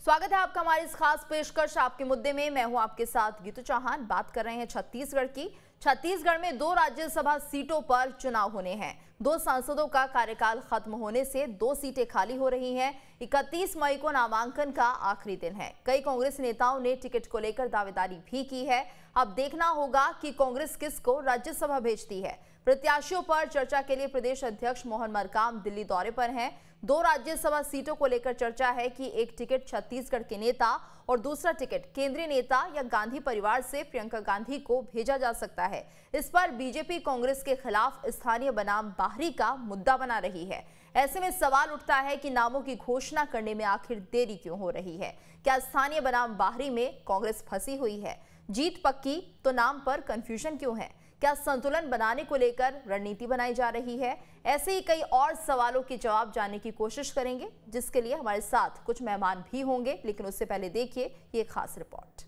स्वागत है आपका हमारी इस खास पेशकश आपके मुद्दे में। मैं हूं आपके साथ गीतू चौहान। बात कर रहे हैं छत्तीसगढ़ की। छत्तीसगढ़ में 2 राज्यसभा सीटों पर चुनाव होने हैं। 2 सांसदों का कार्यकाल खत्म होने से 2 सीटें खाली हो रही हैं। 31 मई को नामांकन का आखिरी दिन है। कई कांग्रेस नेताओं ने टिकट को लेकर दावेदारी भी की है। अब देखना होगा कि कांग्रेस किसको राज्यसभा भेजती है। प्रत्याशियों पर चर्चा के लिए प्रदेश अध्यक्ष मोहन मरकाम दिल्ली दौरे पर हैं। 2 राज्यसभा सीटों को लेकर चर्चा है कि एक टिकट छत्तीसगढ़ के नेता और दूसरा टिकट केंद्रीय नेता या गांधी परिवार से प्रियंका गांधी को भेजा जा सकता है। इस पर बीजेपी कांग्रेस के खिलाफ स्थानीय बनाम बाहरी का मुद्दा बना रही है। ऐसे में सवाल उठता है कि नामों की घोषणा करने में आखिर देरी क्यों हो रही है। क्या स्थानीय बनाम बाहरी में कांग्रेस फंसी हुई है? जीत पक्की तो नाम पर कंफ्यूजन क्यों है? क्या संतुलन बनाने को लेकर रणनीति बनाई जा रही है? ऐसे ही कई और सवालों के जवाब जानने की कोशिश करेंगे, जिसके लिए हमारे साथ कुछ मेहमान भी होंगे। लेकिन उससे पहले देखिए ये खास रिपोर्ट।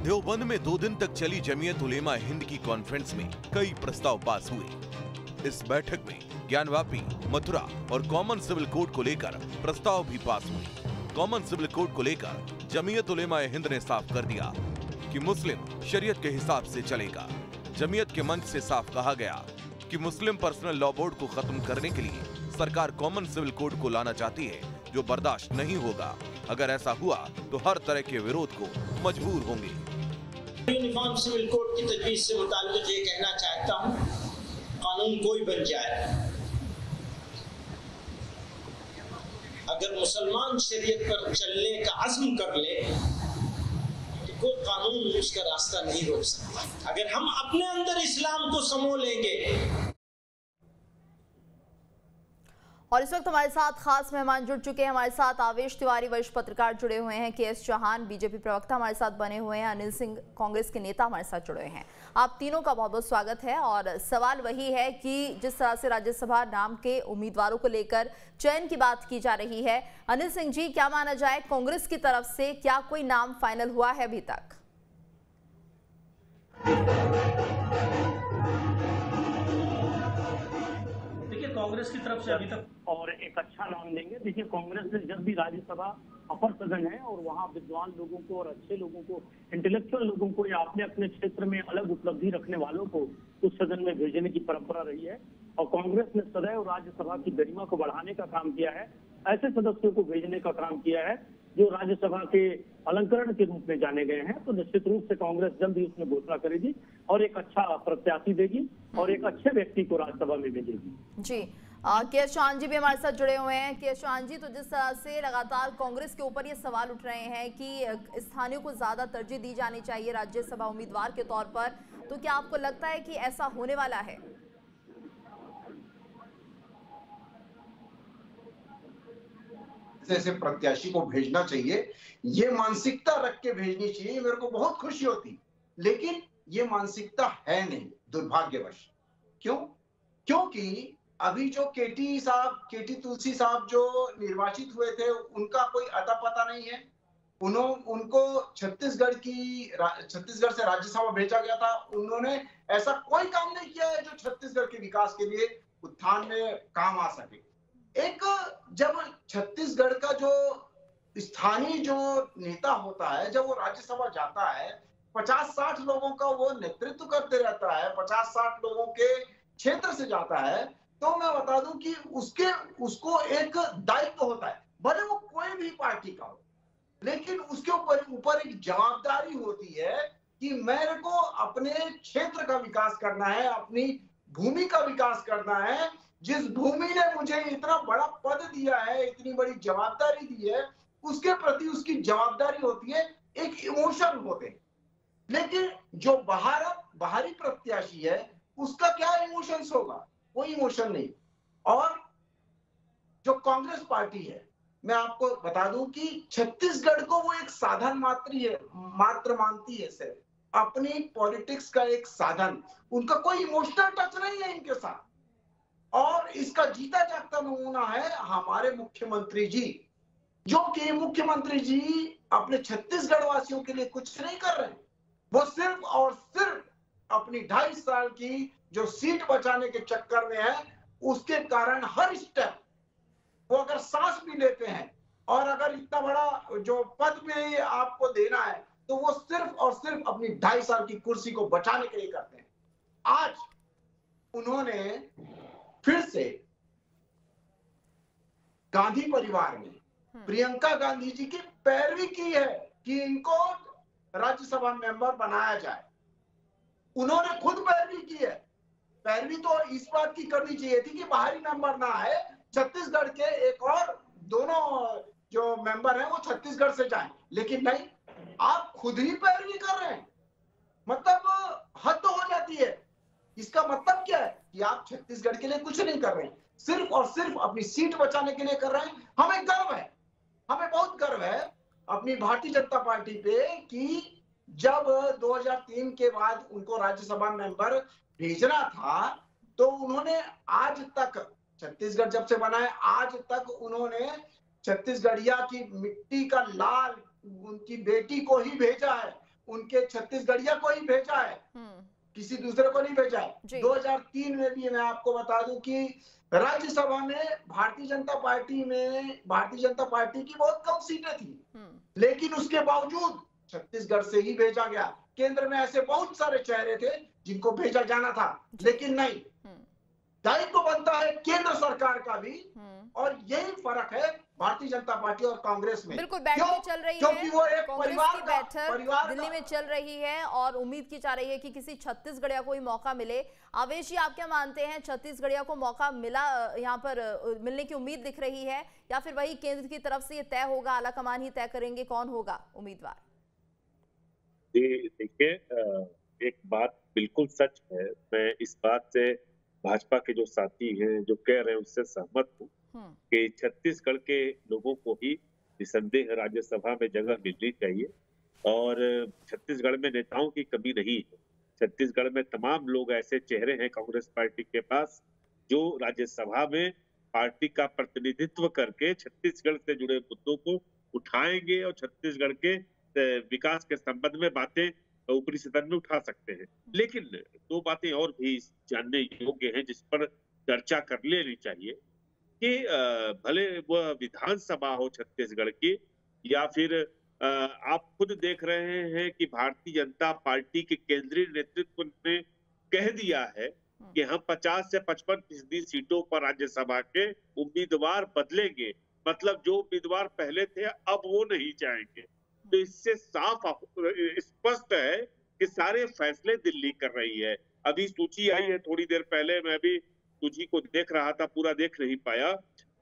देवबंद में 2 दिन तक चली जमीयत उलेमा हिंद की कॉन्फ्रेंस में कई प्रस्ताव पास हुए। इस बैठक में ज्ञानवापी, मथुरा और कॉमन सिविल कोड को लेकर प्रस्ताव भी पास हुए। कॉमन सिविल कोड को लेकर जमीयत उलेमा हिंद ने साफ कर दिया कि मुस्लिम शरीयत के हिसाब से चलेगा। जमीयत के मंच से साफ कहा गया कि मुस्लिम पर्सनल लॉ बोर्ड को खत्म करने के लिए सरकार कॉमन सिविल कोड को लाना चाहती है, जो बर्दाश्त नहीं होगा। अगर ऐसा हुआ तो हर तरह के विरोध को मजबूर होंगे। यूनिफॉर्म सिविल कोड की तजवीज से मुताल्लिक ये कहना चाहता हूँ, कानून कोई बन जाए, अगर मुसलमान शरीयत पर चलने का अज़्म कर ले तो कोई कानून उसका रास्ता नहीं रोक सकता। अगर हम अपने अंदर इस्लाम को समो लेंगे। और इस वक्त हमारे साथ खास मेहमान जुड़ चुके हैं। हमारे साथ आवेश तिवारी वरिष्ठ पत्रकार जुड़े हुए हैं, के.एस. चौहान बीजेपी प्रवक्ता हमारे साथ बने हुए हैं, अनिल सिंह कांग्रेस के नेता हमारे साथ जुड़े हैं। आप तीनों का बहुत बहुत स्वागत है। और सवाल वही है कि जिस तरह से राज्यसभा नाम के उम्मीदवारों को लेकर चयन की बात की जा रही है, अनिल सिंह जी, क्या माना जाए कांग्रेस की तरफ से क्या कोई नाम फाइनल हुआ है अभी तक? कांग्रेस की तरफ से अभी तक और एक अच्छा नाम देंगे। देखिए, कांग्रेस ने जब भी राज्यसभा अपर सदन है और वहाँ विद्वान लोगों को और अच्छे लोगों को, इंटेलेक्चुअल लोगों को या अपने अपने क्षेत्र में अलग उपलब्धि रखने वालों को उस सदन में भेजने की परंपरा रही है। और कांग्रेस ने सदैव राज्यसभा की गरिमा को बढ़ाने का काम किया है। ऐसे सदस्यों को भेजने का काम किया है जो राज्यसभा के अलंकरण के रूप में जाने गए हैं। तो निश्चित रूप से कांग्रेस जल्द ही उसमें घोषणा करेगी और एक अच्छा प्रत्याशी देगी और एक अच्छे व्यक्ति को राज्यसभा में भेजेगी। जी, के.एस. चौहान जी भी हमारे साथ जुड़े हुए हैं। के.एस. चौहान जी, तो जिस तरह से लगातार कांग्रेस के ऊपर ये सवाल उठ रहे हैं कि स्थानीय को ज्यादा तरजीह दी जानी चाहिए राज्यसभा उम्मीदवार के तौर पर, तो क्या आपको लगता है कि ऐसा होने वाला है? ऐसे प्रत्याशी को भेजना चाहिए, ये मानसिकता रख के भेजनी चाहिए, मेरे को बहुत खुशी होती। लेकिन ये मानसिकता है नहीं, दुर्भाग्यवश। क्यों? क्योंकि अभी जो केटी तुलसी साहब जो निर्वाचित हुए थे, उनका कोई अता पता नहीं है। उनको छत्तीसगढ़ से राज्यसभा भेजा गया था। उन्होंने ऐसा कोई काम नहीं किया है जो छत्तीसगढ़ के विकास के लिए, उत्थान में काम आ सके। एक जब छत्तीसगढ़ का जो स्थानीय जो नेता होता है, जब वो राज्यसभा जाता है, 50-60 लोगों का वो नेतृत्व करते रहता है, 50-60 लोगों के क्षेत्र से जाता है, तो मैं बता दूं कि उसको एक दायित्व होता है, भले वो कोई भी पार्टी का हो, लेकिन उसके ऊपर एक जवाबदारी होती है कि मेरे को अपने क्षेत्र का विकास करना है, अपनी भूमि का विकास करना है। जिस भूमि ने मुझे इतना बड़ा पद दिया है, इतनी बड़ी जवाबदारी दी है, उसके प्रति उसकी जवाबदारी होती है, एक इमोशन होते हैं। लेकिन जो बाहरी प्रत्याशी है, उसका क्या इमोशंस होगा? कोई इमोशन नहीं। और जो कांग्रेस पार्टी है, मैं आपको बता दूं कि छत्तीसगढ़ को वो एक साधन मात्र मानती है, सिर्फ अपनी पॉलिटिक्स का एक साधन। उनका कोई इमोशनल टच नहीं है इनके साथ। और इसका जीता जागता नमूना है हमारे मुख्यमंत्री जी, जो कि मुख्यमंत्री जी अपने छत्तीसगढ़ वासियों के लिए कुछ नहीं कर रहे। वो सिर्फ और सिर्फ अपनी 2.5 साल की जो सीट बचाने के चक्कर में है, उसके कारण हर स्टेप वो अगर सांस भी लेते हैं और अगर इतना बड़ा जो पद में आपको देना है तो वो सिर्फ और सिर्फ अपनी 2.5 साल की कुर्सी को बचाने के लिए करते हैं। आज उन्होंने फिर से गांधी परिवार में प्रियंका गांधी जी की पैरवी की है कि इनको राज्यसभा मेंबर बनाया जाए। उन्होंने खुद पैरवी की है। पैरवी तो इस बात की करनी चाहिए थी कि बाहरी मेंबर ना आए, छत्तीसगढ़ के एक और दोनों जो मेंबर हैं वो छत्तीसगढ़ से जाएं, लेकिन नहीं, आप खुद ही पैरवी कर रहे हैं। मतलब हद तो हो जाती है। इसका मतलब क्या है कि आप छत्तीसगढ़ के लिए कुछ नहीं कर रहे हैं, सिर्फ और सिर्फ अपनी सीट बचाने के लिए कर रहे हैं। हमें गर्व है, हमें बहुत गर्व है अपनी भारतीय जनता पार्टी पे कि जब 2003 के बाद उनको राज्यसभा मेंबर भेजना था तो उन्होंने आज तक, छत्तीसगढ़ जब से बना है आज तक उन्होंने छत्तीसगढ़िया की मिट्टी का लाल उनकी बेटी को ही भेजा है, उनके छत्तीसगढ़िया को ही भेजा है, किसी दूसरे को नहीं भेजा है। 2003 में भी मैं आपको बता दूं कि राज्यसभा में भारतीय जनता पार्टी की बहुत कम सीटें थी, लेकिन उसके बावजूद छत्तीसगढ़ से ही भेजा गया। केंद्र में ऐसे बहुत सारे चेहरे थे जिनको भेजा जाना था, लेकिन नहीं, दायित्व बनता है केंद्र सरकार का भी। और यही फर्क है भारतीय जनता पार्टी और कांग्रेस में। बिल्कुल बैठक चल रही है, क्योंकि वो एक कांग्रेस की बैठक दिल्ली में चल रही है और उम्मीद की जा रही है कि किसी छत्तीसगढ़िया को ही मौका मिले। आवेश जी, आप क्या मानते हैं, छत्तीसगढ़िया को मौका मिला, यहाँ पर मिलने की उम्मीद दिख रही है, या फिर वही केंद्र की तरफ से ये तय होगा, आलाकमान ही तय करेंगे कौन होगा उम्मीदवार? जी देखिए, एक बात बिल्कुल सच है, मैं इस बात से भाजपा के जो साथी हैं जो कह रहे हैं उससे सहमत हूँ कि छत्तीसगढ़ के लोगों को ही निसंदेह राज्यसभा में जगह मिलनी चाहिए। और छत्तीसगढ़ में नेताओं की कमी नहीं है। छत्तीसगढ़ में तमाम लोग ऐसे चेहरे हैं कांग्रेस पार्टी के पास जो राज्यसभा में पार्टी का प्रतिनिधित्व करके छत्तीसगढ़ से जुड़े मुद्दों को उठाएंगे और छत्तीसगढ़ के विकास के संबंध में बातें ऊपरी सदन में उठा सकते हैं। लेकिन दो बातें और भी जानने योग्य हैं जिस पर चर्चा कर लेनी चाहिए कि भले वह विधानसभा हो छत्तीसगढ़ की, या फिर आप खुद देख रहे हैं कि भारतीय जनता पार्टी के केंद्रीय नेतृत्व ने कह दिया है कि हम 50 से 55% सीटों पर राज्यसभा के उम्मीदवार बदलेंगे। मतलब जो उम्मीदवार पहले थे अब वो नहीं जाएंगे। तो इससे साफ स्पष्ट है कि सारे फैसले दिल्ली कर रही है। अभी सूची आई है थोड़ी देर पहले, मैं भी सूची को देख रहा था, पूरा देख नहीं पाया।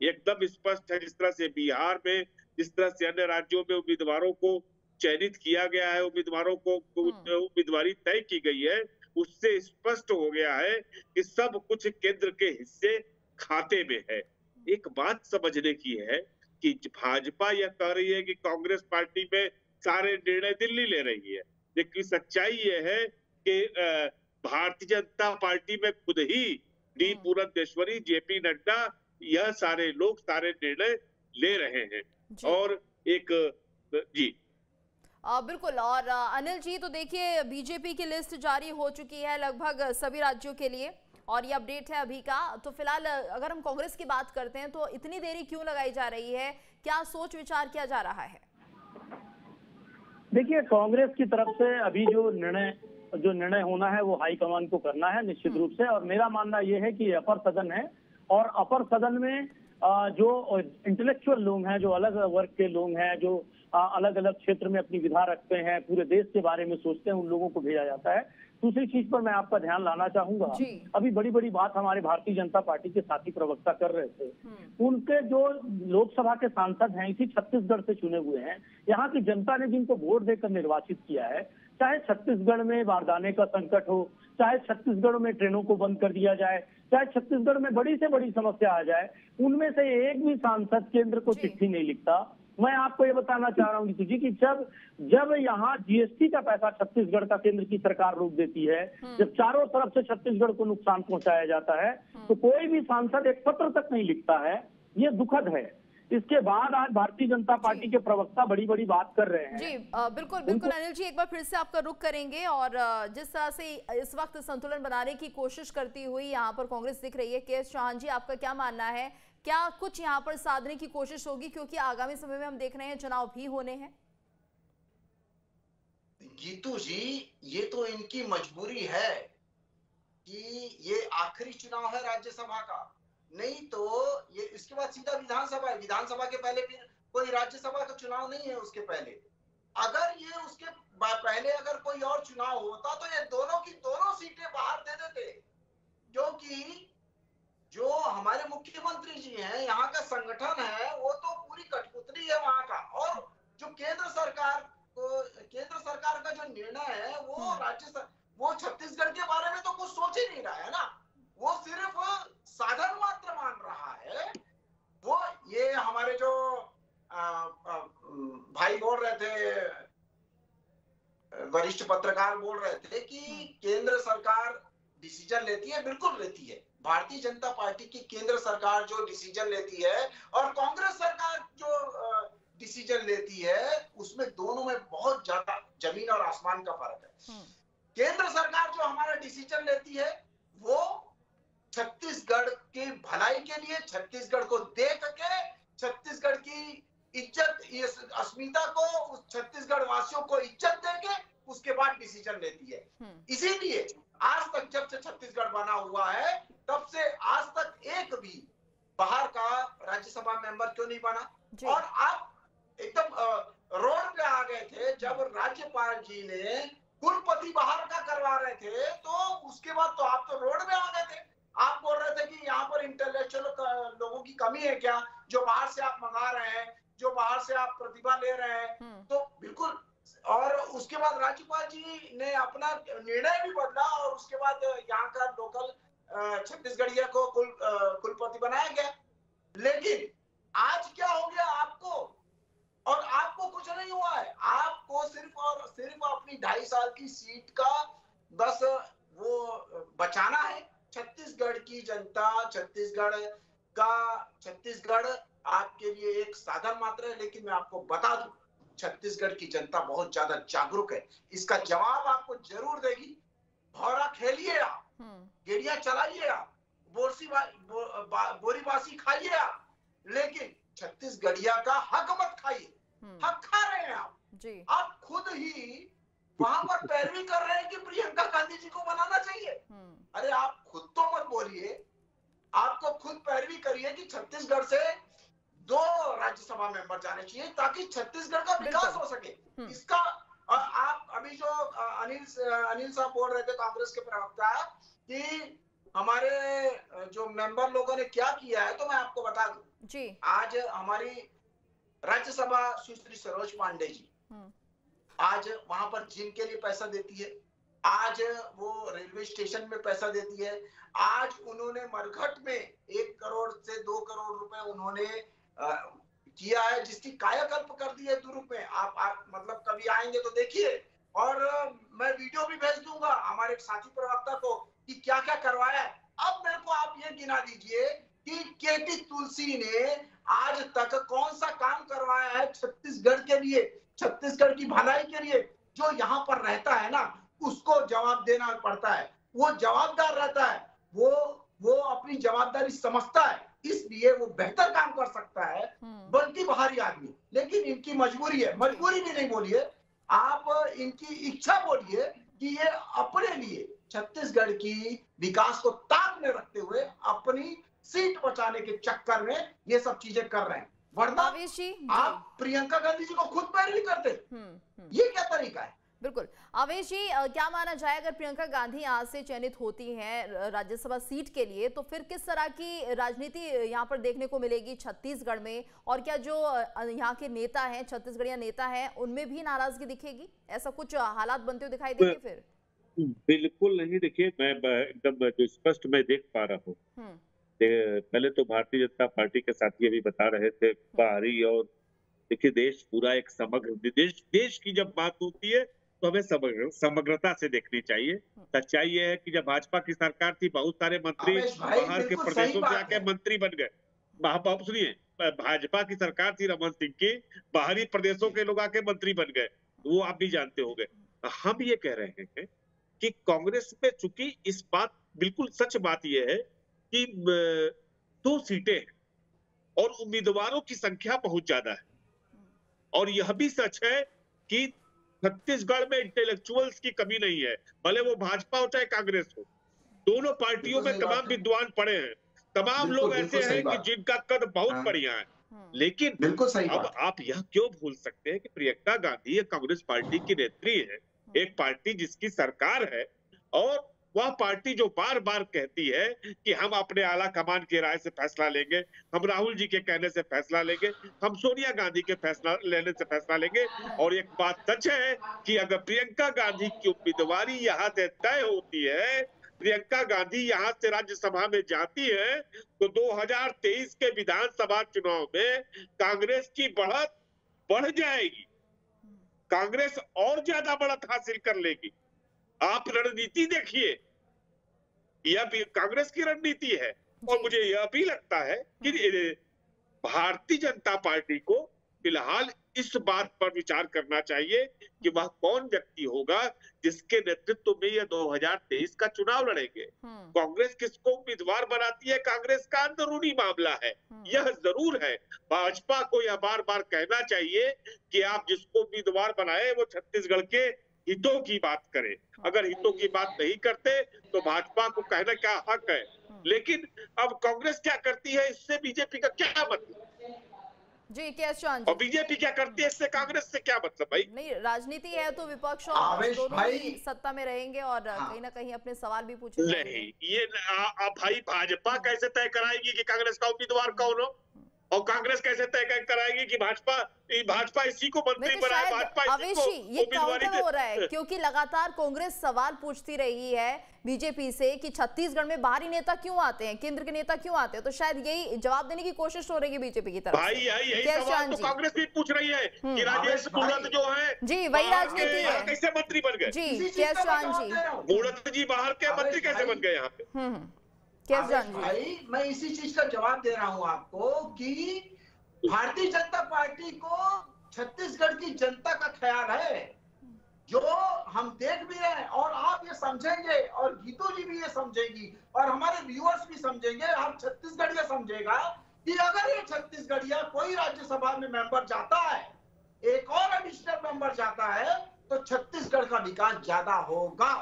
एकदम स्पष्ट है, जिस तरह से बिहार में, जिस तरह से अन्य राज्यों में उम्मीदवारों को चयनित किया गया है, उम्मीदवारों को उम्मीदवारी तय की गई है, उससे स्पष्ट हो गया है कि सब कुछ केंद्र के हिस्से खाते में है। एक बात समझने की है कि भाजपा यह कह रही है कि कांग्रेस पार्टी में सारे निर्णय दिल्ली ले रही है, लेकिन सच्चाई यह है कि भारतीय जनता पार्टी में खुद ही डी पुरंदेश्वरी, जेपी नड्डा, यह सारे लोग सारे निर्णय ले रहे हैं। और एक जी बिल्कुल। और अनिल जी, तो देखिए बीजेपी की लिस्ट जारी हो चुकी है लगभग सभी राज्यों के लिए और ये अपडेट है अभी का। तो फिलहाल अगर हम कांग्रेस की बात करते हैं तो इतनी देरी क्यों लगाई जा रही है, क्या सोच विचार किया जा रहा है? देखिए, कांग्रेस की तरफ से अभी जो निर्णय होना है वो हाईकमान को करना है निश्चित रूप से। और मेरा मानना ये है कि अपर सदन है और अपर सदन में जो इंटेलेक्चुअल लोग हैं, जो अलग वर्ग के लोग हैं, जो अलग अलग क्षेत्र में अपनी विधा रखते हैं, पूरे देश के बारे में सोचते हैं, उन लोगों को भेजा जाता है। दूसरी चीज पर मैं आपका ध्यान लाना चाहूंगा, अभी बड़ी बड़ी बात हमारे भारतीय जनता पार्टी के साथी प्रवक्ता कर रहे थे। उनके जो लोकसभा के सांसद हैं इसी छत्तीसगढ़ से चुने हुए हैं, यहाँ की जनता ने जिनको वोट देकर निर्वाचित किया है, चाहे छत्तीसगढ़ में बारदाने का संकट हो, चाहे छत्तीसगढ़ में ट्रेनों को बंद कर दिया जाए, चाहे छत्तीसगढ़ में बड़ी से बड़ी समस्या आ जाए, उनमें से एक भी सांसद केंद्र को चिट्ठी नहीं लिखता। मैं आपको ये बताना चाह रहा हूँ जी कि जब यहाँ जीएसटी का पैसा छत्तीसगढ़ का केंद्र की सरकार रोक देती है, जब चारों तरफ से छत्तीसगढ़ को नुकसान पहुंचाया जाता है, तो कोई भी सांसद एक पत्र तक नहीं लिखता है। ये दुखद है। इसके बाद आज भारतीय जनता पार्टी के प्रवक्ता बड़ी बड़ी बात कर रहे हैं। जी बिल्कुल बिल्कुल अनिल जी, एक बार फिर से आपका रुख करेंगे और जिस तरह से इस वक्त संतुलन बनाने की कोशिश करती हुई यहाँ पर कांग्रेस दिख रही है, के.एस. चौहान जी आपका क्या मानना है, क्या कुछ यहाँ पर साधने की कोशिश होगी, क्योंकि आगामी समय में हम देख रहे हैं चुनाव भी होने हैं? गीतू जी, ये तो इनकी मजबूरी है कि ये आखिरी चुनाव है राज्यसभा का, नहीं तो ये इसके बाद सीधा विधानसभा है। विधानसभा के पहले फिर कोई राज्यसभा का चुनाव नहीं है। उसके पहले अगर ये उसके पहले अगर कोई और चुनाव होता तो ये दोनों की दोनों सीटें बाहर दे देते, क्योंकि जो हमारे मुख्यमंत्री जी हैं, यहाँ का संगठन है, वो तो पूरी कठपुतली है वहां का। और जो केंद्र सरकार का जो निर्णय है वो छत्तीसगढ़ के बारे में तो कुछ सोच ही नहीं रहा है ना, वो सिर्फ साधन मात्र मान रहा है। वो ये हमारे जो भाई बोल रहे थे, वरिष्ठ पत्रकार बोल रहे थे कि केंद्र सरकार डिसीजन लेती है, बिल्कुल लेती है। भारतीय जनता पार्टी की केंद्र सरकार जो डिसीजन लेती है और कांग्रेस सरकार जो डिसीजन लेती है, उसमें दोनों में बहुत ज्यादा जमीन और आसमान का फर्क है। केंद्र सरकार जो हमारा डिसीजन लेती है वो छत्तीसगढ़ की भलाई के लिए, छत्तीसगढ़ को देख के, छत्तीसगढ़ की इज्जत, अस्मिता को, छत्तीसगढ़ वासियों को इज्जत देके उसके बाद डिसीजन लेती है। इसीलिए आज तक जब से छत्तीसगढ़ बना हुआ है तब से आज तक एक भी बाहर का राज्यसभा मेंबर क्यों नहीं बना। और आप एकदम रोड पे आ गए थे जब राज्यपाल जी ने कुलपति बाहर का करवा रहे थे, तो उसके बाद तो आप तो रोड में आ गए थे। आप बोल रहे थे कि यहाँ पर इंटेलेक्चुअल लोगों की कमी है क्या, जो बाहर से आप मंगा रहे हैं, जो बाहर से आप प्रतिभा ले रहे हैं। तो बिल्कुल, और उसके बाद राज्यपाल जी ने अपना निर्णय भी बदला और उसके बाद यहाँ का लोकल छत्तीसगढ़िया को कुलपति बनाया गया। लेकिन आज क्या हो गया आपको, और आपको कुछ नहीं हुआ है। आपको सिर्फ और सिर्फ अपनी 2.5 साल की सीट का बस वो बचाना है। छत्तीसगढ़ की जनता, छत्तीसगढ़ आपके लिए एक साधन मात्र है। लेकिन मैं आपको बता दूं, छत्तीसगढ़ की जनता बहुत ज्यादा जागरूक है, इसका जवाब आपको जरूर देगी। भौरा खेलिए आप, गेड़िया चलाइए आप, बोरीबासी खाइए आप, लेकिन छत्तीसगढ़िया का हक मत खाइए। हक खा रहे हैं आप जी। आप खुद ही वहां पर पैरवी कर रहे हैं कि प्रियंका गांधी जी को बनाना चाहिए। अरे आप खुद तो मत बोलिए, आपको खुद पैरवी करिए कि छत्तीसगढ़ से 2 राज्यसभा मेंबर जाने चाहिए ताकि छत्तीसगढ़ का विकास हो सके। इसका आप अभी जो अनिल साहब बोल रहे थे, कांग्रेस के प्रवक्ता, कि हमारे जो मेंबर लोगों ने क्या किया है, तो मैं आपको बता दूं जी। आज हमारी राज्यसभा सुश्री सरोज पांडे जी आज वहां पर जिम के लिए पैसा देती है, आज वो रेलवे स्टेशन में पैसा देती है, आज उन्होंने मरघट में 1 करोड़ से 2 करोड़ रुपए उन्होंने किया है, जिसकी कायाकल्प कर दी है दुर्ग में। आप मतलब कभी आएंगे तो देखिए, और मैं वीडियो भी भेज दूंगा हमारे एक साथी प्रवक्ता को कि क्या क्या करवाया है। अब मेरे को आप ये गिना दीजिए कि केटी तुलसी ने आज तक कौन सा काम करवाया है छत्तीसगढ़ के लिए, छत्तीसगढ़ की भलाई के लिए। जो यहाँ पर रहता है ना, उसको जवाब देना पड़ता है, वो जवाबदार रहता है, वो अपनी जवाबदारी समझता है, इसलिए वो बेहतर काम कर सकता है बल्कि बाहरी आदमी। लेकिन इनकी मजबूरी है, मजबूरी भी नहीं बोलिए आप, इनकी इच्छा बोलिए कि ये अपने लिए छत्तीसगढ़ की विकास को ताक में रखते हुए अपनी सीट बचाने के चक्कर में ये सब चीजें कर रहे हैं। वरना आप प्रियंका गांधी जी को खुद पैरवी करते, ये क्या तरीका है। बिल्कुल। आवेश जी, क्या माना जाए अगर प्रियंका गांधी यहाँ से चयनित होती हैं राज्यसभा सीट के लिए, तो फिर किस तरह की राजनीति यहाँ पर देखने को मिलेगी छत्तीसगढ़ में, और क्या जो यहाँ के नेता हैं, छत्तीसगढ़िया नेता हैं, उनमें भी नाराजगी दिखेगी? ऐसा कुछ हालात बनते हुए दिखाई देंगे फिर? बिल्कुल नहीं। देखिए, मैं एकदम जो स्पष्ट मैं देख पा रहा हूँ, पहले तो भारतीय जनता पार्टी के साथी अभी बता रहे थे बाहरी, और देखिए देश पूरा एक समग्र देश की जब बात होती है तो हमें समग्रता से देखनी चाहिए। सच्चाई ये है कि जब भाजपा की सरकार थी, बहुत सारे मंत्री बाहर के प्रदेशों से आके मंत्री बन गए। सुनिए, भाजपा की सरकार थी रमन सिंह की, बाहरी प्रदेशों के लोग आके मंत्री बन गए, वो आप भी जानते होंगे। हम ये कह रहे हैं कि कांग्रेस में चूंकि इस बात बिल्कुल सच बात यह है कि 2 सीटें हैं और उम्मीदवारों की संख्या बहुत ज्यादा है, और यह भी सच है कि छत्तीसगढ़ में इंटेलेक्चुअल्स की कमी नहीं है, भले वो भाजपा हो चाहे कांग्रेस हो, दोनों पार्टियों में तमाम विद्वान पड़े हैं, तमाम लोग ऐसे हैं कि जिनका कद बहुत बढ़िया है। लेकिन बिल्कुल सही अब आप यह क्यों भूल सकते हैं कि प्रियंका गांधी एक कांग्रेस पार्टी की नेत्री है, एक पार्टी जिसकी सरकार है, और वह पार्टी जो बार बार कहती है कि हम अपने आला कमान की राय से फैसला लेंगे, हम राहुल जी के कहने से फैसला लेंगे, हम सोनिया गांधी के फैसला लेने से फैसला लेंगे। और एक बात सच है कि अगर प्रियंका गांधी की उम्मीदवारी यहाँ से तय होती है, प्रियंका गांधी यहाँ से राज्यसभा में जाती है, तो 2023 के विधानसभा चुनाव में कांग्रेस की बढ़त बढ़ जाएगी, कांग्रेस और ज्यादा बढ़त हासिल कर लेगी। आप रणनीति देखिए, यह भी कांग्रेस की रणनीति है। और मुझे यह भी लगता है कि भारतीय जनता पार्टी को फिलहाल इस बात पर विचार करना चाहिए कि वह कौन व्यक्ति होगा जिसके नेतृत्व में यह 2023 का चुनाव लड़ेंगे। कांग्रेस किसको उम्मीदवार बनाती है, कांग्रेस का अंदरूनी मामला है। यह जरूर है, भाजपा को यह बार बार कहना चाहिए कि आप जिसको उम्मीदवार बनाए वो छत्तीसगढ़ के हितों की बात करें। अगर हितों की बात नहीं करते तो भाजपा को कहना क्या हक है। लेकिन अब कांग्रेस क्या करती है, इससे बीजेपी का क्या मतलब जी? कैसे और बीजेपी क्या करती है, इससे कांग्रेस से क्या मतलब भाई? नहीं, राजनीति है तो विपक्ष और दोनों ही सत्ता में रहेंगे और कहीं ना कहीं अपने सवाल भी पूछेंगे। नहीं, ये भाई भाजपा कैसे तय कराएगी कि कांग्रेस का उम्मीदवार कौन हो, और कांग्रेस कैसे तय कराएगी कि भाजपा इसी को मंत्री बनाए, भाजपा अवेशी ये काउंटर हो रहा है क्योंकि लगातार कांग्रेस सवाल पूछती रही है बीजेपी से कि छत्तीसगढ़ में बाहरी नेता क्यों आते हैं, केंद्र के नेता क्यों आते हैं, तो शायद यही जवाब देने की कोशिश हो रही है बीजेपी की तरफ। भाई यही सवाल तो कांग्रेस भी पूछ रही है कि राजेश मूणत जो है जी वही राजनीति है, कैसे मंत्री बन गए जी? कैशान जी, मूणत जी बाहर के मंत्री कैसे बन गए यहाँ पे? भाई मैं इसी चीज का जवाब दे रहा हूं आपको कि भारतीय जनता पार्टी को छत्तीसगढ़ की जनता का ख्याल है, जो हम देख भी रहे हैं, और आप ये समझेंगे और गीतू जी भी ये समझेंगी और हमारे व्यूअर्स भी समझेंगे, आप छत्तीसगढ़िया समझेगा कि अगर ये छत्तीसगढ़िया कोई राज्यसभा में मेंबर जाता है, एक और एडिशनल मेंबर जाता है, तो छत्तीसगढ़ का विकास ज्यादा होगा।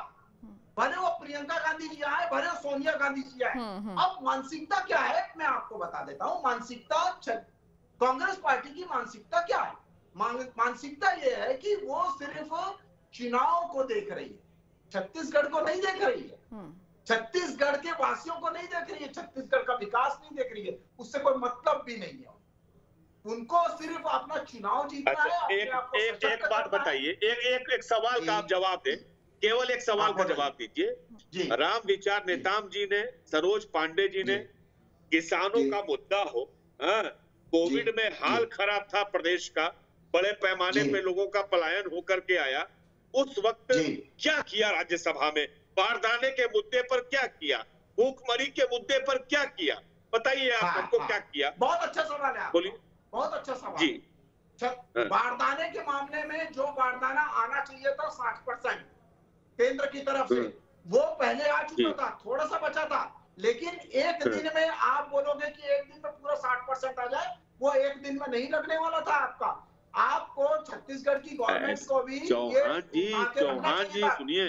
भले वो प्रियंका गांधी जी आए, भले वो सोनिया गांधी जी आए। अब मानसिकता क्या है मैं आपको बता देता हूँ। मानसिकता कांग्रेस पार्टी की मानसिकता क्या है? मानसिकता ये है कि वो सिर्फ चुनाव को देख रही है, छत्तीसगढ़ को नहीं देख रही है, छत्तीसगढ़ के वासियों को नहीं देख रही है, छत्तीसगढ़ का विकास नहीं देख रही है, उससे कोई मतलब भी नहीं है। उनको सिर्फ अपना चुनाव जीतना है। एक बात बताइए, एक सवाल का आप जवाब दें, केवल एक सवाल का जवाब दीजिए। राम विचार नेताम जी ने, सरोज पांडे जी ने, किसानों का मुद्दा हो, कोविड में हाल खराब था प्रदेश का, बड़े पैमाने पे लोगों का पलायन होकर के आया, उस वक्त क्या किया राज्यसभा में? बारदाने के मुद्दे पर क्या किया? भूखमरी के मुद्दे पर क्या किया? बताइए आप हमको क्या किया? बहुत अच्छा सवाल है, बोलिए। बहुत अच्छा सवाल जी। बारदाने के मामले में जो बारदाना आना चाहिए था 60% केंद्र की तरफ से, वो पहले आ चुका था, थोड़ा सा बचा था, लेकिन एक दिन में आप बोलोगे कि एक दिन में पूरा 60% आ जाए, वो एक दिन में नहीं लगने वाला था आपका। आपको छत्तीसगढ़ की गवर्नमेंट को भी चौहान जी सुनिए,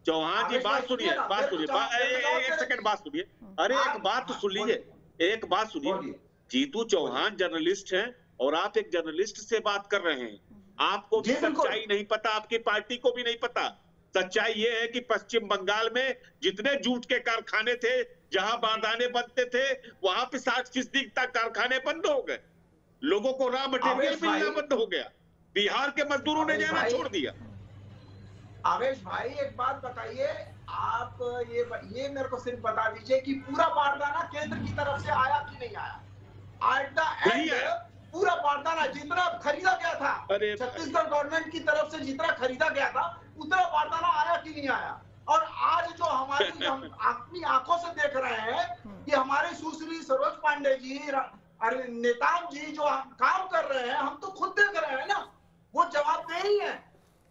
चौहान जी बात सुनिए, एक सेकंड बात सुनिए। अरे एक बात तो सुन लीजिए, एक बात सुनिए। जीतू चौहान जर्नलिस्ट हैं और आप एक जर्नलिस्ट से बात कर रहे हैं, आपको भी सच्चाई नहीं पता, आपकी पार्टी को भी नहीं पता। सच्चाई ये है कि पश्चिम बंगाल में जितने जूट के कारखाने थे, जहां बारदाने बनते थे, वहां पे 60% तक कारखाने बंद हो गए, लोगों को रॉ मटेरियल मिलना बंद हो गया, बिहार के मजदूरों ने जाना छोड़ दिया। आवेश भाई एक बात बताइए, आप ये मेरे को सिर्फ बता दीजिए कि पूरा बारदाना केंद्र की तरफ से आया कि नहीं आया? नहीं आया। पूरा बारदाना जितना खरीदा गया था छत्तीसगढ़ गवर्नमेंट की तरफ से, जितना खरीदा गया था उतना बारदाना आया कि नहीं आया? और आज जो हमारी हम अपनी आंखों से देख रहे हैं कि हमारे सुश्री सरोज पांडे जी, अरे नेताम जी जो हम काम कर रहे हैं हम तो खुद देख रहे हैं ना, वो जवाब दे ही है।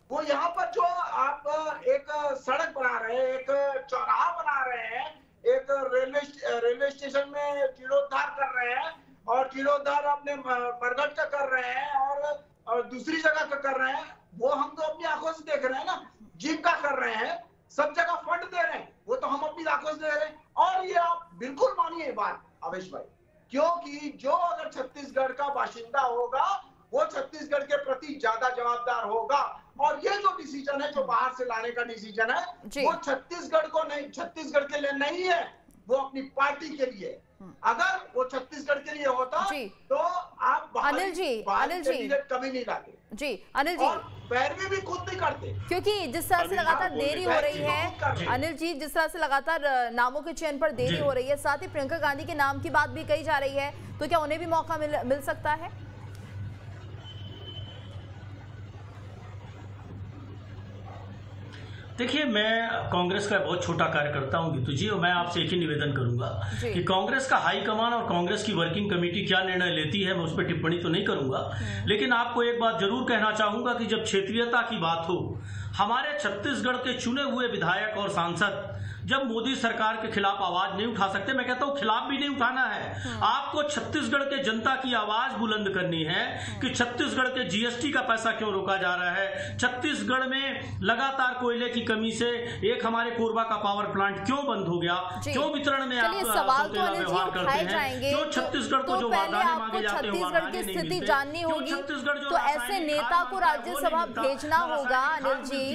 वो यहाँ पर जो आप एक सड़क बना रहे हैं, एक चौराहा बना रहे हैं, एक रेलवे स्टेशन में जीर्णोद्धार कर रहे हैं और जीर्णोद्धार अपने बरगढ़ का कर रहे हैं और दूसरी जगह का कर रहे हैं, वो हम तो अपनी आंखों से देख रहे हैं ना। जिम का कर रहे हैं, सब जगह फंड दे रहे हैं, वो तो हम अपनी आंखों से दे रहे हैं। और ये आप बिल्कुल मानिए बात अवेश भाई, क्योंकि जो अगर छत्तीसगढ़ का बाशिंदा होगा वो छत्तीसगढ़ के प्रति ज्यादा जवाबदार होगा। और ये जो डिसीजन है, जो बाहर से लाने का डिसीजन है, वो छत्तीसगढ़ को नहीं, छत्तीसगढ़ के लिए नहीं है, वो अपनी पार्टी के लिए। अगर वो छत्तीसगढ़ के लिए होता तो आप अनिल जी कभी नहीं लाते जी, अनिल जी, और पैरवी भी खुद नहीं करते। क्योंकि जिस तरह से लगातार देरी हो रही है अनिल जी, जिस तरह से लगातार नामों के चयन पर देरी हो रही है, साथ ही प्रियंका गांधी के नाम की बात भी कही जा रही है, तो क्या उन्हें भी मौका मिल सकता है? देखिए, मैं कांग्रेस का बहुत छोटा कार्यकर्ता हूं गीतू जी, और मैं आपसे एक ही निवेदन करूंगा कि कांग्रेस का हाईकमान और कांग्रेस की वर्किंग कमेटी क्या निर्णय लेती है, मैं उस पर टिप्पणी तो नहीं करूंगा, लेकिन आपको एक बात जरूर कहना चाहूंगा कि जब क्षेत्रीयता की बात हो, हमारे छत्तीसगढ़ के चुने हुए विधायक और सांसद जब मोदी सरकार के खिलाफ आवाज नहीं उठा सकते, मैं कहता हूं खिलाफ भी नहीं उठाना है, आपको छत्तीसगढ़ के जनता की आवाज बुलंद करनी है कि छत्तीसगढ़ के जीएसटी का पैसा क्यों रोका जा रहा है, छत्तीसगढ़ में लगातार कोयले की कमी से एक हमारे कोरबा का पावर प्लांट क्यों बंद हो गया, क्यों वितरण में आप व्यवहार करते हैं, क्यों छत्तीसगढ़ को जो वादाएं मांगे जाते हैं छत्तीसगढ़ की स्थिति जाननी होगी, तो ऐसे नेता को राज्यसभा भेजना होगा अनिल जी,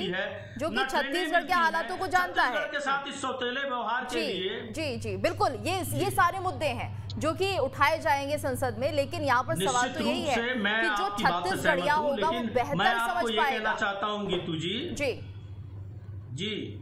जो कि छत्तीसगढ़ के हालातों को जानता है, के साथ इस सौतेले व्यवहार के लिए। जी बिल्कुल, ये सारे मुद्दे हैं जो कि उठाए जाएंगे संसद में, लेकिन यहाँ पर सवाल तो यही है कि जो छत्तीसगढ़िया होगा वो बेहतर समझ पाएगा। कहना चाहता हूँ गीतू जी, जी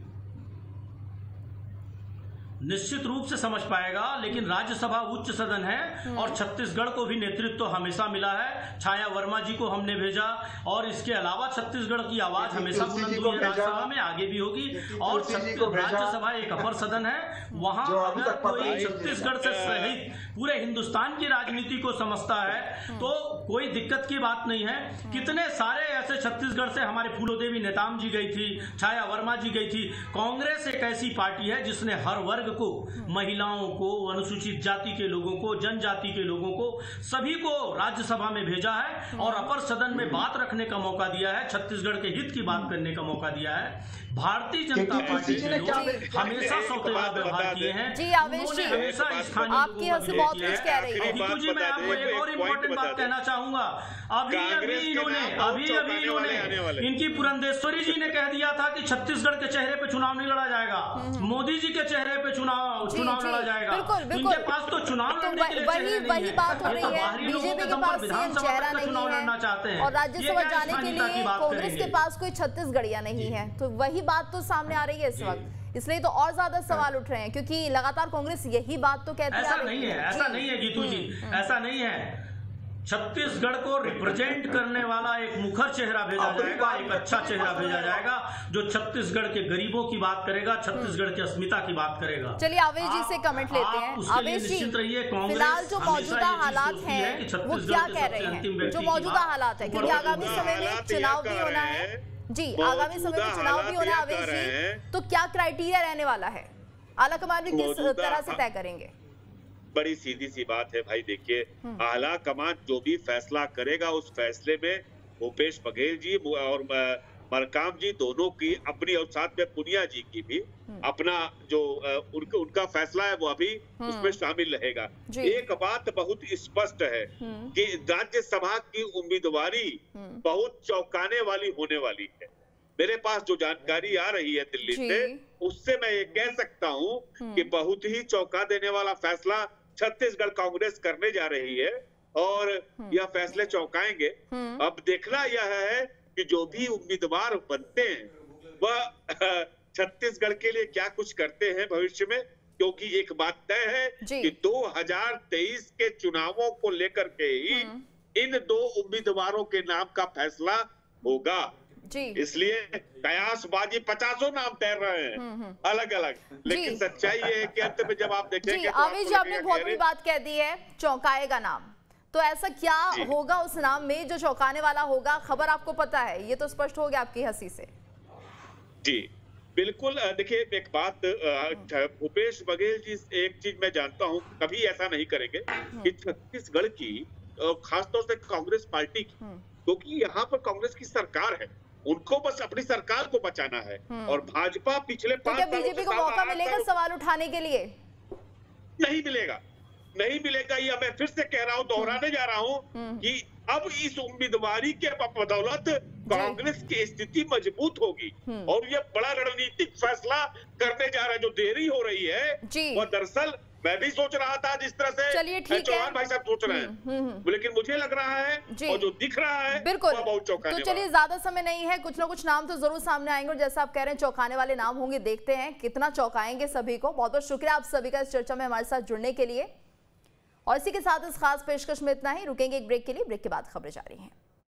निश्चित रूप से समझ पाएगा, लेकिन राज्यसभा उच्च सदन है और छत्तीसगढ़ को भी नेतृत्व हमेशा मिला है, छाया वर्मा जी को हमने भेजा, और इसके अलावा छत्तीसगढ़ की आवाज हमेशा बुलंद हुई है राज्यसभा में, आगे भी होगी। और राज्यसभा एक अपर सदन है, वहां अगर कोई छत्तीसगढ़ से सहित पूरे हिंदुस्तान की राजनीति को समझता है तो कोई दिक्कत की बात नहीं है। कितने सारे ऐसे छत्तीसगढ़ से हमारे फूलोदेवी नेताम जी गई थी, छाया वर्मा जी गई थी। कांग्रेस एक ऐसी पार्टी है जिसने हर वर्ग को, महिलाओं को, अनुसूचित जाति के लोगों को, जनजाति के लोगों को, सभी को राज्यसभा में भेजा है और अपर सदन में बात रखने का मौका दिया है, छत्तीसगढ़ के हित की बात करने का मौका दिया है। भारतीय जनता पार्टी के लोग हमेशा सौतेला व्यवहार किए हैं। जी आवेश जी, आपकी हंसी बहुत कुछ कह रही है। गीतू जी, मैं आपको एक और इम्पोर्टेंट बात कहना चाहूंगा। अभी इन्होंने इनकी पुरंदेश्वरी जी ने कह दिया था कि छत्तीसगढ़ के चेहरे पे चुनाव नहीं लड़ा जाएगा, मोदी जी के चेहरे पे चुनाव लड़ा जाएगा। इनके पास तो चुनाव लड़ने के लिए वही बात हो रही है, बीजेपी के पास सीएम चेहरा नहीं है और राज्यसभा जाने के लिए कांग्रेस के पास कोई छत्तीसगढ़िया नहीं है, तो वही बात तो सामने आ रही है इस वक्त, इसलिए तो और ज्यादा सवाल उठ रहे हैं, क्योंकि लगातार कांग्रेस यही बात तो कहती है। ऐसा नहीं है गीतू जी, ऐसा नहीं है। छत्तीसगढ़ को रिप्रेजेंट करने वाला एक मुखर चेहरा भेजा जाएगा, एक अच्छा चेहरा भेजा जाएगा जो छत्तीसगढ़ के गरीबों की बात करेगा, छत्तीसगढ़ की अस्मिता की बात करेगा। चलिए आवेश जी से कमेंट लेते हैं। आवेश जी, फिलहाल जो मौजूदा हालात हैं वो क्या कह रहे हैं, जो मौजूदा हालात है, क्योंकि आगामी समय में चुनाव भी होना है जी, आगामी समय में चुनाव भी होना है आवेश जी, तो क्या क्राइटेरिया रहने वाला है, आलाकमान भी किस तरह से तय करेंगे? बड़ी सीधी सी बात है भाई, देखिए आला कमान जो भी फैसला करेगा उस फैसले में भूपेश बघेल जी और मरकाम जी दोनों की अपनी, और साथ में पुनिया जी की भी अपना जो उनका फैसला है वो अभी उसमें शामिल रहेगा। एक बात बहुत स्पष्ट है कि राज्यसभा की उम्मीदवारी बहुत चौंकाने वाली होने वाली है। मेरे पास जो जानकारी आ रही है दिल्ली से, उससे मैं ये कह सकता हूँ कि बहुत ही चौंका देने वाला फैसला छत्तीसगढ़ कांग्रेस करने जा रही है और यह फैसले चौंकाएंगे। अब देखना यह है कि जो भी उम्मीदवार बनते हैं वह छत्तीसगढ़ के लिए क्या कुछ करते हैं भविष्य में, क्योंकि एक बात तय है कि 2023 के चुनावों को लेकर के ही इन दो उम्मीदवारों के नाम का फैसला होगा। जी। इसलिए कयासबाजी 50 नाम तैर रहे हैं अलग अलग, लेकिन सच्चाई ये है कि अंत में जब आप देखेंगे तो आवेश जी, आपने बहुत बड़ी बात कह दी है, चौंकाएगा नाम। तो ऐसा क्या होगा उस नाम में जो चौंकाने वाला होगा? खबर आपको पता है, ये तो स्पष्ट हो गया आपकी हंसी से। जी बिल्कुल। देखिए एक बात, भूपेश बघेल जी, एक चीज मैं जानता हूँ, कभी ऐसा नहीं करेंगे कि छत्तीसगढ़ की, खासतौर से कांग्रेस पार्टी की, क्योंकि यहाँ पर कांग्रेस की सरकार है, उनको बस अपनी सरकार को बचाना है। और भाजपा पिछले 5 सालों से बीजेपी को मौका मिलेगा सवाल उठाने के लिए? नहीं मिलेगा, नहीं मिलेगा। ये मैं फिर से कह रहा हूँ, दोहराने जा रहा हूँ कि अब इस उम्मीदवारी के बदौलत कांग्रेस की स्थिति मजबूत होगी और ये बड़ा रणनीतिक फैसला करने जा रहा है। जो देरी हो रही है वो दरअसल मैं भी सोच रहा था जिस तरह से चौहान भाई साहब सोच रहे हैं, लेकिन मुझे लग रहा है और जो दिख रहा है बिल्कुल वो बहुत चौंकाने वाला। तो चलिए, ज्यादा समय नहीं है, कुछ ना कुछ नाम तो जरूर सामने आएंगे और जैसा आप कह रहे हैं चौंकाने वाले नाम होंगे, देखते हैं कितना चौंकाएंगे सभी को। बहुत बहुत शुक्रिया आप सभी का इस चर्चा में हमारे साथ जुड़ने के लिए। और इसी के साथ इस खास पेशकश में इतना ही। रुकेंगे एक ब्रेक के लिए, ब्रेक के बाद खबरें जारी हैं।